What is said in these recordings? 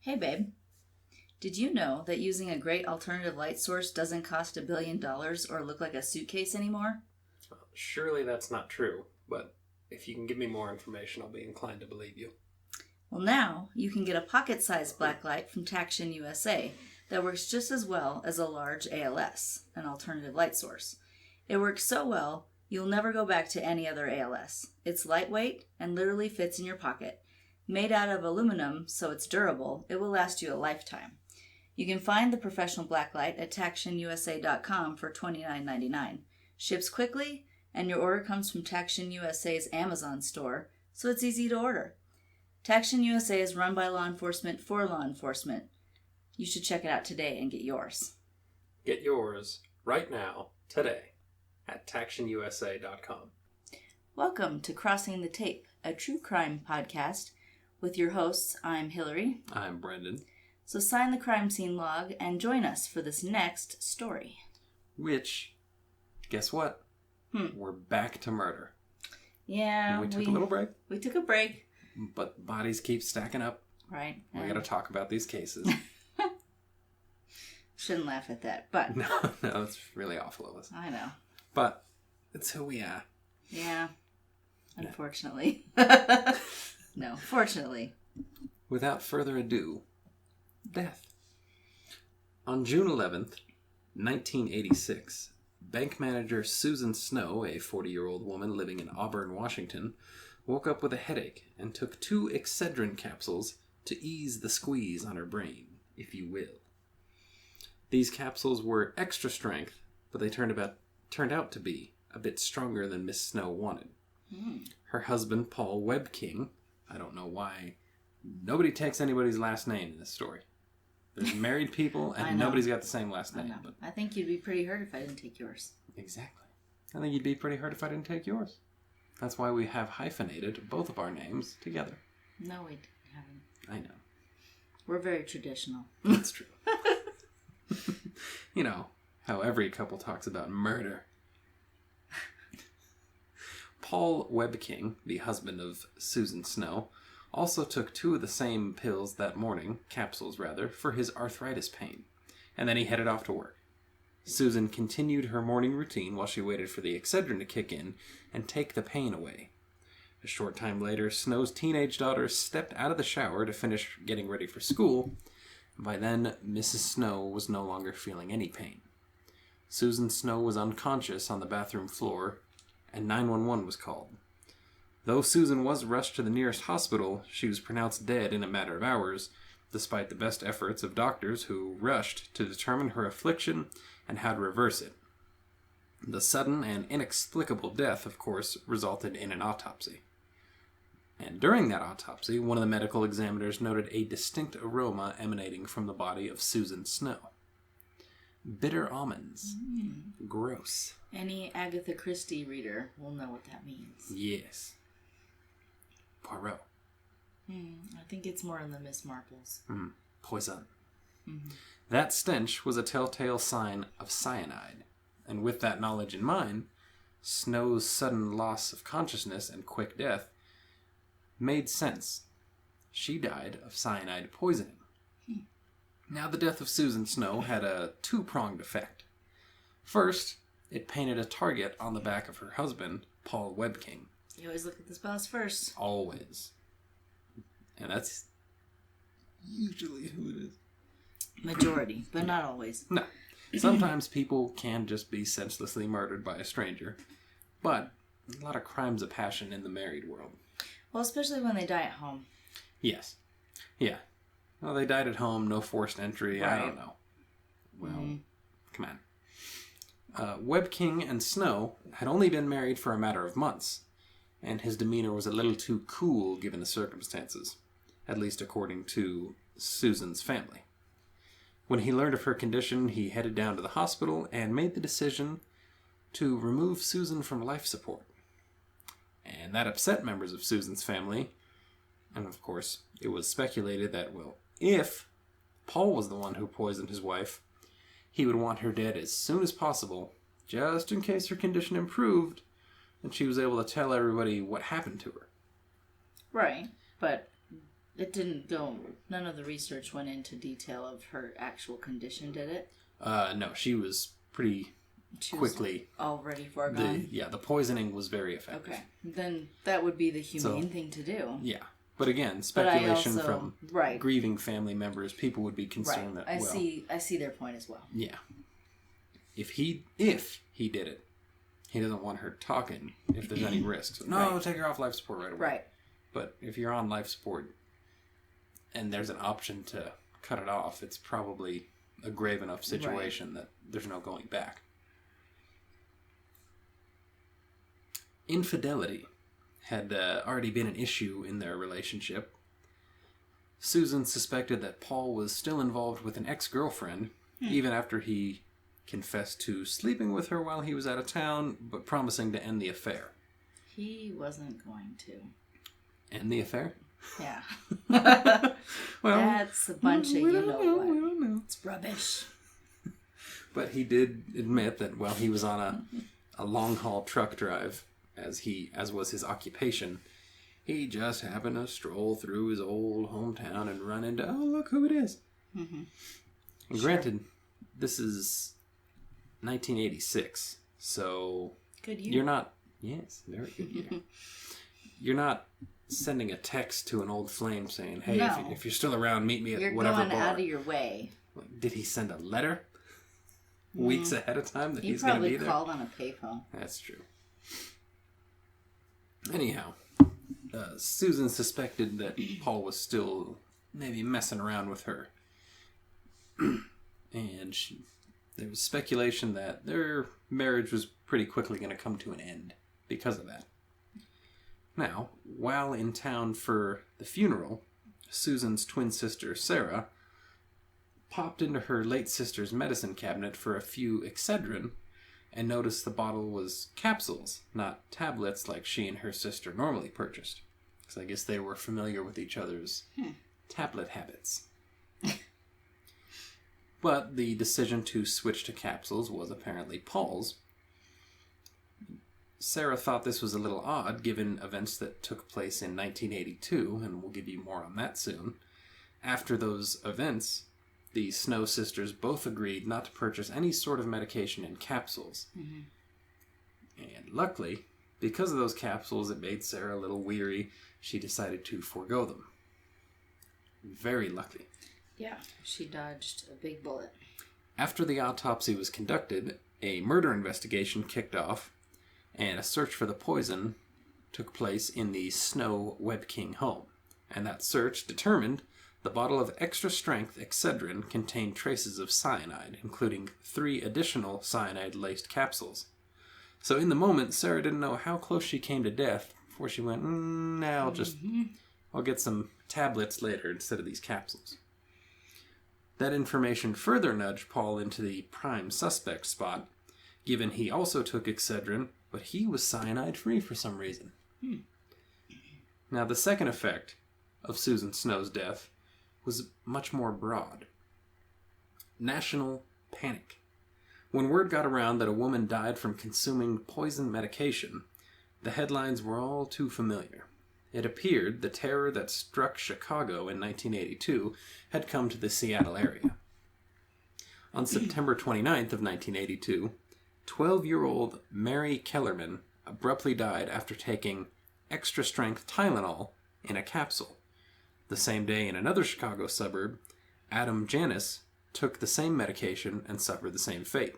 Hey, babe. Did you know that using a great alternative light source doesn't cost $1 billion or look like a suitcase anymore? Well, surely that's not true, but if you can give me more information, I'll be inclined to believe you. Well, now you can get a pocket-sized blacklight from Taction USA that works just as well as a large ALS, an alternative light source. It works so well, you'll never go back to any other ALS. It's lightweight and literally fits in your pocket. Made out of aluminum, so it's durable, it will last you a lifetime. You can find the professional blacklight at TactionUSA.com for $29.99. Ships quickly, and your order comes from Taction USA's Amazon store, so it's easy to order. Taction USA is run by law enforcement for law enforcement. You should check it out today and get yours. Get yours right now, today, at TactionUSA.com. Welcome to Crossing the Tape, a true crime podcast. With your hosts, I'm Hillary. I'm Brendan. So sign the crime scene log and join us for this next story. Which, guess what? We're back to murder. Yeah, we took a little break. We took a break. But bodies keep stacking up. Right. We gotta talk about these cases. Shouldn't laugh at that, but... No, it's really awful of us. I know. But it's who we are. Yeah. Unfortunately. No, fortunately. Without further ado, death. On June 11th, 1986, bank manager Susan Snow, a 40-year-old woman living in Auburn, Washington, woke up with a headache and took 2 Excedrin capsules to ease the squeeze on her brain, if you will. These capsules were extra strength, but they turned out to be a bit stronger than Miss Snow wanted. Her husband, Paul Webking, I don't know why nobody takes anybody's last name in this story. There's married people and nobody's got the same last name. But I think you'd be pretty hurt if I didn't take yours. Exactly. I think you'd be pretty hurt if I didn't take yours. That's why we have hyphenated both of our names together. No, we haven't. I know. We're very traditional. That's true. You know, how every couple talks about murder. Paul Webking, the husband of Susan Snow, also took 2 of the same pills that morning, capsules rather, for his arthritis pain, and then he headed off to work. Susan continued her morning routine while she waited for the Excedrin to kick in and take the pain away. A short time later, Snow's teenage daughter stepped out of the shower to finish getting ready for school. By then, Mrs. Snow was no longer feeling any pain. Susan Snow was unconscious on the bathroom floor, and 911 was called. Though Susan was rushed to the nearest hospital, she was pronounced dead in a matter of hours, despite the best efforts of doctors who rushed to determine her affliction and how to reverse it. The sudden and inexplicable death, of course, resulted in an autopsy. And during that autopsy, one of the medical examiners noted a distinct aroma emanating from the body of Susan Snow. Bitter almonds. Gross. Any Agatha Christie reader will know what that means. Yes. Poirot. I think it's more in the Miss Marples. Poison. That stench was a telltale sign of cyanide. And with that knowledge in mind, Snow's sudden loss of consciousness and quick death made sense. She died of cyanide poisoning. Now, the death of Susan Snow had a 2-pronged effect. First, it painted a target on the back of her husband, Paul Webking. You always look at the spouse first. Always. And that's usually who it is. Majority, but not always. No. Sometimes people can just be senselessly murdered by a stranger. But a lot of crimes of passion in the married world. Well, especially when they die at home. Yes. Yeah. Well, they died at home, no forced entry, right. I don't know. Well, come on. Webking and Snow had only been married for a matter of months, and his demeanor was a little too cool given the circumstances, at least according to Susan's family. When he learned of her condition, he headed down to the hospital and made the decision to remove Susan from life support. And that upset members of Susan's family, and of course, it was speculated that, well, if Paul was the one who poisoned his wife, he would want her dead as soon as possible, just in case her condition improved and she was able to tell everybody what happened to her. Right, but it didn't go... None of the research went into detail of her actual condition, did it? No, she was pretty quickly... already foregone? The poisoning was very effective. Okay. Then that would be the humane thing to do. Yeah. But again, speculation from grieving family members, people would be concerned that, I see their point as well. Yeah. If he did it, he doesn't want her talking if there's any risks. No, take her off life support right away. Right. But if you're on life support and there's an option to cut it off, it's probably a grave enough situation that there's no going back. Infidelity had already been an issue in their relationship. Susan suspected that Paul was still involved with an ex-girlfriend, even after he confessed to sleeping with her while he was out of town, but promising to end the affair. He wasn't going to. End the affair? Yeah. Well, that's a bunch of we don't know. It's rubbish. But he did admit that while he was on a long-haul truck drive, as was his occupation, he just happened to stroll through his old hometown and run into, oh, look who it is. Mm-hmm. And granted, this is 1986, so... Good year. You're not... Yes, very good year. You're not sending a text to an old flame saying, hey, if you're still around, meet me at whatever bar. You're going out of your way. Did he send a letter weeks ahead of time that he's going to be there? He probably called on a payphone. That's true. Anyhow, Susan suspected that Paul was still maybe messing around with her. And there was speculation that their marriage was pretty quickly going to come to an end because of that. Now, while in town for the funeral, Susan's twin sister, Sarah, popped into her late sister's medicine cabinet for a few Excedrin and noticed the bottle was capsules, not tablets like she and her sister normally purchased. Because I guess they were familiar with each other's tablet habits. But the decision to switch to capsules was apparently Paul's. Sarah thought this was a little odd given events that took place in 1982, and we'll give you more on that soon. After those events, the Snow sisters both agreed not to purchase any sort of medication in capsules. Mm-hmm. And luckily, because of those capsules, it made Sarah a little weary. She decided to forego them. Very lucky. Yeah, she dodged a big bullet. After the autopsy was conducted, a murder investigation kicked off, and a search for the poison took place in the Snow Webking home. And that search determined the bottle of extra-strength Excedrin contained traces of cyanide, including 3 additional cyanide-laced capsules. So in the moment, Sarah didn't know how close she came to death before she went, I'll get some tablets later instead of these capsules. That information further nudged Paul into the prime suspect spot, given he also took Excedrin, but he was cyanide-free for some reason. Now, the second effect of Susan Snow's death was much more broad. National panic. When word got around that a woman died from consuming poison medication, the headlines were all too familiar. It appeared the terror that struck Chicago in 1982 had come to the Seattle area. On September 29th of 1982, 12-year-old Mary Kellerman abruptly died after taking extra-strength Tylenol in a capsule. The same day in another Chicago suburb, Adam Janis took the same medication and suffered the same fate.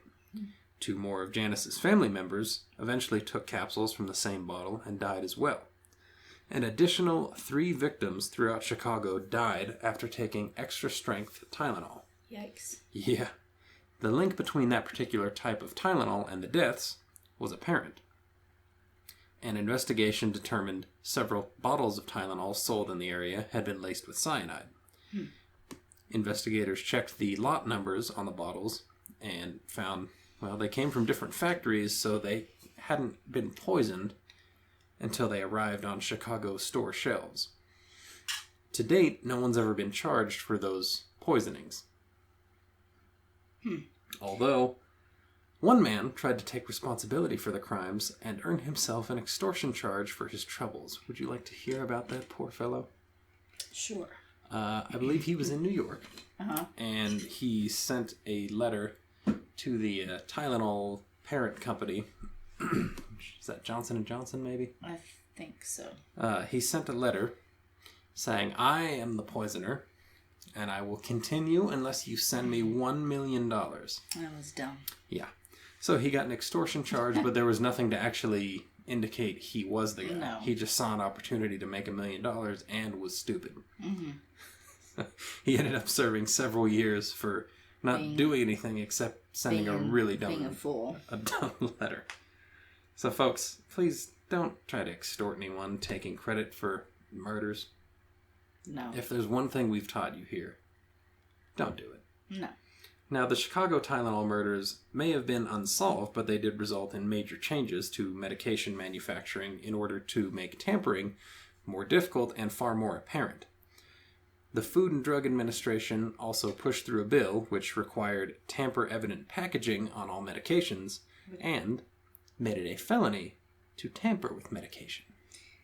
2 more of Janis's family members eventually took capsules from the same bottle and died as well. An additional 3 victims throughout Chicago died after taking extra-strength Tylenol. Yikes. Yeah. The link between that particular type of Tylenol and the deaths was apparent. An investigation determined several bottles of Tylenol sold in the area had been laced with cyanide. Investigators checked the lot numbers on the bottles and found, they came from different factories, so they hadn't been poisoned until they arrived on Chicago store shelves. To date, no one's ever been charged for those poisonings. Although, one man tried to take responsibility for the crimes and earn himself an extortion charge for his troubles. Would you like to hear about that poor fellow? Sure. I believe he was in New York. Uh-huh. And he sent a letter to the Tylenol parent company. Is that Johnson & Johnson, maybe? I think so. He sent a letter saying, I am the poisoner, and I will continue unless you send me $1 million. That was dumb. Yeah. So he got an extortion charge, but there was nothing to actually indicate he was the guy. No. He just saw an opportunity to make $1 million and was stupid. Mm-hmm. He ended up serving several years for not doing anything except sending a really dumb, being a fool. A dumb letter. So folks, please don't try to extort anyone taking credit for murders. No. If there's one thing we've taught you here, don't do it. No. Now, the Chicago Tylenol murders may have been unsolved, but they did result in major changes to medication manufacturing in order to make tampering more difficult and far more apparent. The Food and Drug Administration also pushed through a bill which required tamper-evident packaging on all medications and made it a felony to tamper with medication.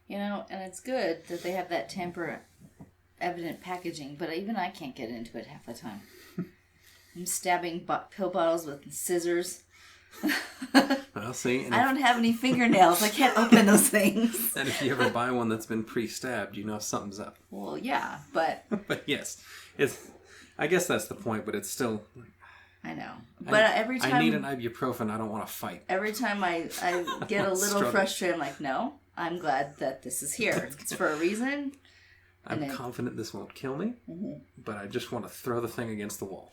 You know, and it's good that they have that tamper-evident packaging, but even I can't get into it half the time. I'm stabbing pill bottles with scissors. Well, see, I don't have any fingernails. I can't open those things. And if you ever buy one that's been pre-stabbed, you know something's up. Well, yeah, but... But yes, I guess that's the point, but it's still... I know. But every time... I need an ibuprofen. I don't want to fight. Every time I get a little frustrated, I'm like, no, I'm glad that this is here. It's for a reason. I'm confident this won't kill me, but I just want to throw the thing against the wall.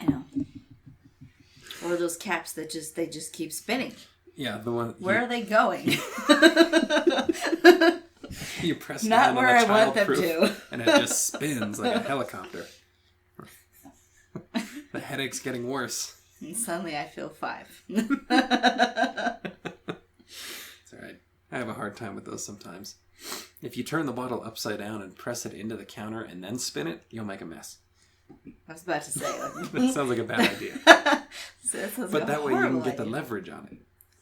I know. Or those caps that just keep spinning. Yeah, the one. Where are they going? You press not down where on the I want them childproof, to, and it just spins like a helicopter. The headache's getting worse. And suddenly I feel 5. It's all right. I have a hard time with those sometimes. If you turn the bottle upside down and press it into the counter and then spin it, you'll make a mess. I was about to say. That sounds like a bad idea. But that way you can get the leverage on it.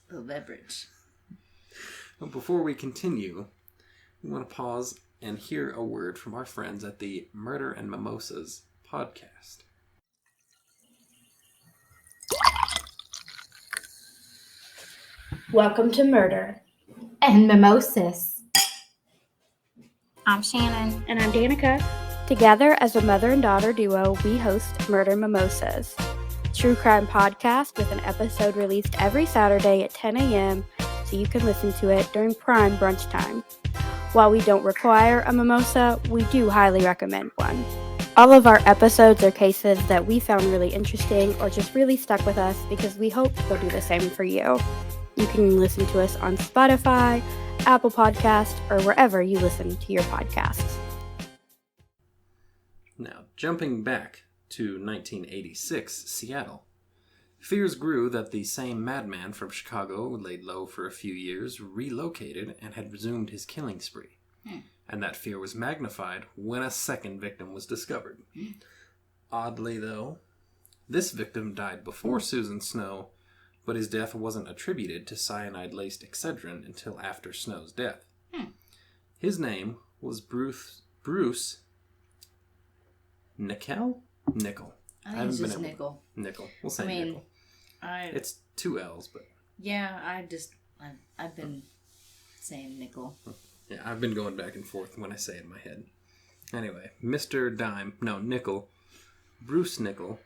The leverage. Well, before we continue, we want to pause and hear a word from our friends at the Murder and Mimosas podcast. Welcome to Murder and Mimosas. I'm Shannon. And I'm Danica. Together as a mother and daughter duo, we host Murder Mimosas, true crime podcast with an episode released every Saturday at 10 a.m. so you can listen to it during prime brunch time. While we don't require a mimosa, we do highly recommend one. All of our episodes are cases that we found really interesting or just really stuck with us because we hope they'll do the same for you. You can listen to us on Spotify, Apple Podcast, or wherever you listen to your podcasts. Now, jumping back to 1986, Seattle. Fears grew that the same madman from Chicago, laid low for a few years, relocated and had resumed his killing spree. And that fear was magnified when a second victim was discovered. Oddly, though, this victim died before Susan Snow, but his death wasn't attributed to cyanide-laced Excedrin until after Snow's death. His name was Bruce Nickel? Nickel. I think it's just Nickel. Nickel. We'll say Nickel. It's 2 L's, but... Yeah, I've been saying Nickel. Yeah, I've been going back and forth when I say it in my head. Anyway, Nickel, Bruce Nickel,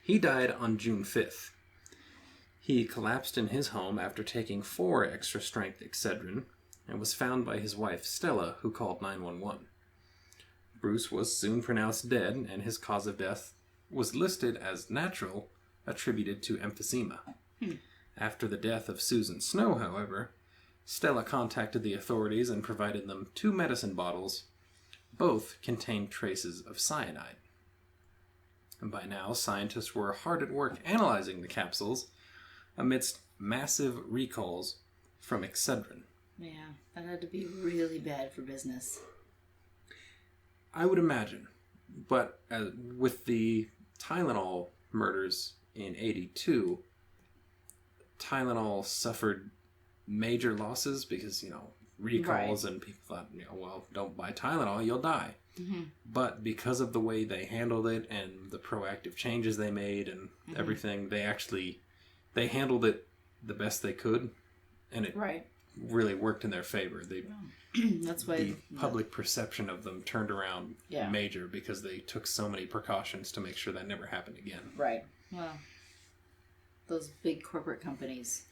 he died on June 5th. He collapsed in his home after taking 4 extra-strength Excedrin and was found by his wife, Stella, who called 911. Bruce was soon pronounced dead, and his cause of death was listed as natural, attributed to emphysema. After the death of Susan Snow, however, Stella contacted the authorities and provided them 2 medicine bottles. Both contained traces of cyanide. And by now, scientists were hard at work analyzing the capsules amidst massive recalls from Excedrin. Yeah, that had to be really bad for business. I would imagine. But with the Tylenol murders in 82, Tylenol suffered major losses because, recalls, and people thought, well, don't buy Tylenol, you'll die. But because of the way they handled it and the proactive changes they made and everything, they handled it the best they could, and it really worked in their favor. That's why the public perception of them turned around major because they took so many precautions to make sure that never happened again. Right. Well, those big corporate companies,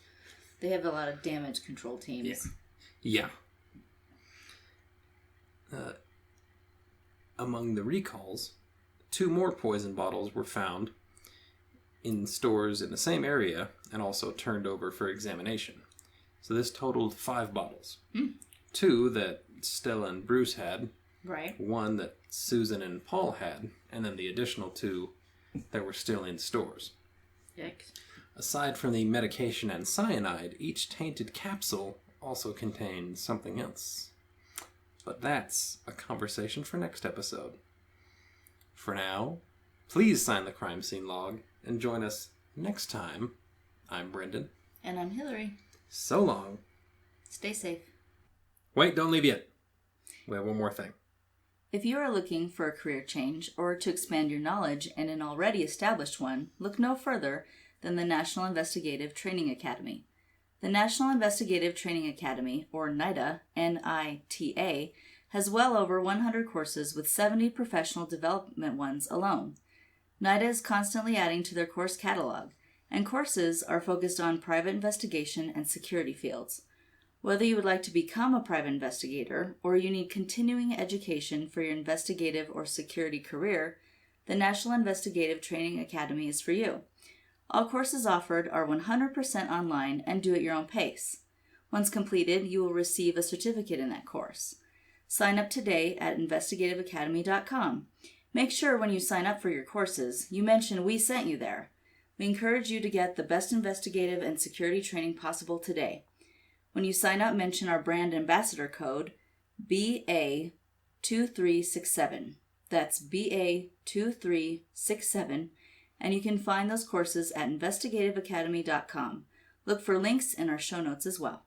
they have a lot of damage control teams. Yeah. Among the recalls, 2 more poison bottles were found in stores in the same area and also turned over for examination. So this totaled 5 bottles. 2 that Stella and Bruce had. Right. 1 that Susan and Paul had. And then the additional 2 that were still in stores. Yikes. Aside from the medication and cyanide, each tainted capsule also contained something else. But that's a conversation for next episode. For now, please sign the crime scene log and join us next time. I'm Brendan. And I'm Hillary. So long. Stay safe. Wait, don't leave yet. We have one more thing. If you are looking for a career change or to expand your knowledge in an already established one, look no further than the National Investigative Training Academy. The National Investigative Training Academy, or NITA, N-I-T-A, has well over 100 courses with 70 professional development ones alone. NITA is constantly adding to their course catalog, and courses are focused on private investigation and security fields. Whether you would like to become a private investigator or you need continuing education for your investigative or security career, the National Investigative Training Academy is for you. All courses offered are 100% online and do at your own pace. Once completed, you will receive a certificate in that course. Sign up today at investigativeacademy.com. Make sure when you sign up for your courses, you mention we sent you there. We encourage you to get the best investigative and security training possible today. When you sign up, mention our brand ambassador code, BA2367. That's BA2367. And you can find those courses at investigativeacademy.com. Look for links in our show notes as well.